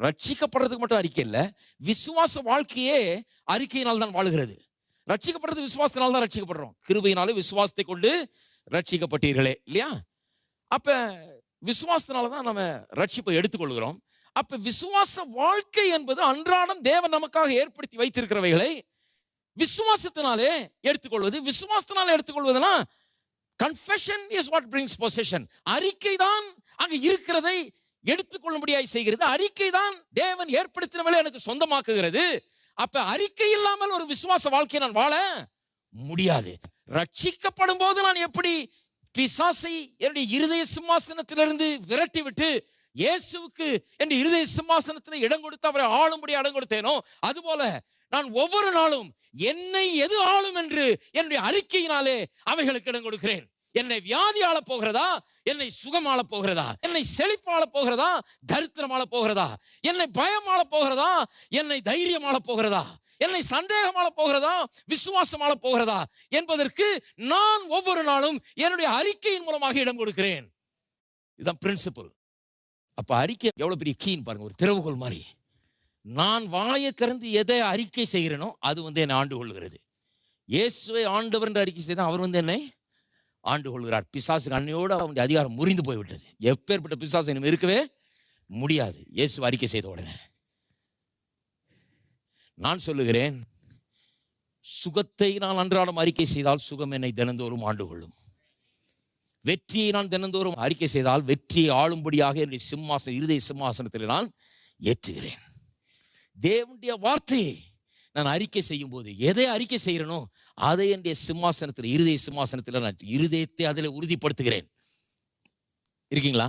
ரட்சிக்கப்படுறதுக்கு மட்டும் அறிக்கை இல்லை, விசுவாச வாழ்க்கையே அறிக்கையினால் தான் வாழுகிறது. ரட்சிக்கப்படுறது விசுவாசத்தினால தான் ரட்சிக்கப்படுறோம். கிருபையினாலே விசுவாசத்தை கொண்டு ரட்சிக்கப்பட்டீர்களே, இல்லையா? அப்ப விசுவாசத்தினால தான் நம்ம ரட்சிப்பை எடுத்துக்கொள்கிறோம். அப்ப விசுவாச வாழ்க்கை என்பது அன்றாடம் தேவன் நமக்காக ஏற்படுத்தி வைத்திருக்கிறவைகளை விசுவாசத்தினாலே எடுத்துக்கொள்வது. விசுவாசத்தினாலே எடுத்துக்கொள்வதுனா confession is what brings possession. அறிக்கை தான் அங்க இருக்கிறதை எடுத்துக்கொள்ளும்படியாய் செய்கிறது. அறிக்கை தான் தேவன் ஏற்படுத்தினவளை எனக்கு சொந்தமாக்குகிறது. அப்ப அறிக்கை இல்லாமல் ஒரு விசுவாச வாழ்க்கையை நான் வாழ முடியாது. ரட்சிக்கப்படும் போது நான் எப்படி பிசாசை என்னுடைய இருதய சிம்மாசனத்திலிருந்து விரட்டி விட்டு இயேசுவுக்கு என் இருதய சிம்மாசனத்தில் இடம் கொடுத்து அவரை ஆளும்படி இடம் கொடுத்தேனோ, அதுபோல நான் ஒவ்வொரு நாளும் என்னை எது ஆளும் என்று என்னுடைய அறிக்கையினாலே அவைகளுக்கு இடம் கொடுக்கிறேன். என்னை வியாதி ஆள போகிறதா, என்னை சுகம் ஆள போகிறதா, என்னை செழிப்பு ஆள போகிறதா, தரித்திரம் ஆள போகிறதா, என்னை பயம் ஆள போகிறதா, என்னை தைரியம் ஆள போகிறதா, என்னை சந்தேகம் ஆள போகிறதா, விசுவாசம் ஆள போகிறதா என்பதற்கு நான் ஒவ்வொரு நாளும் என்னுடைய அறிக்கையின் மூலமாக இடம் கொடுக்கிறேன். இதுதான் பிரின்சிபல். அப்ப அறிக்கை எவ்வளவு பெரிய கீன்னு பாருங்க, ஒரு திறவுகோல் மாதிரி. நான் வாயை திறந்து எதை அறிக்கை செய்கிறேனோ அது என்னை ஆண்டு கொள்கிறது. இயேசுவை ஆண்டவர் என்று அறிக்கை செய்தால் அவர் என்னை ஆண்டு கொள்கிறார். பிசாசுக்கு அன்னையோடு அவனுடைய அதிகாரம் முறிந்து போய்விட்டது. எப்பேற்பட்ட பிசாசு இனிமே இருக்கவே முடியாது இயேசு அறிக்கை செய்த உடனே. நான் சொல்லுகிறேன், சுகத்தை நான் அன்றாடம் அறிக்கை செய்தால் சுகம் என்னை தினந்தோறும் ஆண்டு கொள்ளும். வெற்றியை நான் தினந்தோறும் அறிக்கை செய்தால் வெற்றியை ஆளும்படியாக என்னுடைய சிம்மாசனம், இருதய சிம்மாசனத்தில் நான் ஏற்றுகிறேன். தேவனுடைய வார்த்தையை நான் அறிக்கை செய்யும் போது எதை அறிக்கை செய்கிறேனோ அதை என்னுடைய சிம்மாசனத்தில், இருதய சிம்மாசனத்தில் நான் இருதயத்தை அதில் உறுதிப்படுத்துகிறேன். இருக்கீங்களா?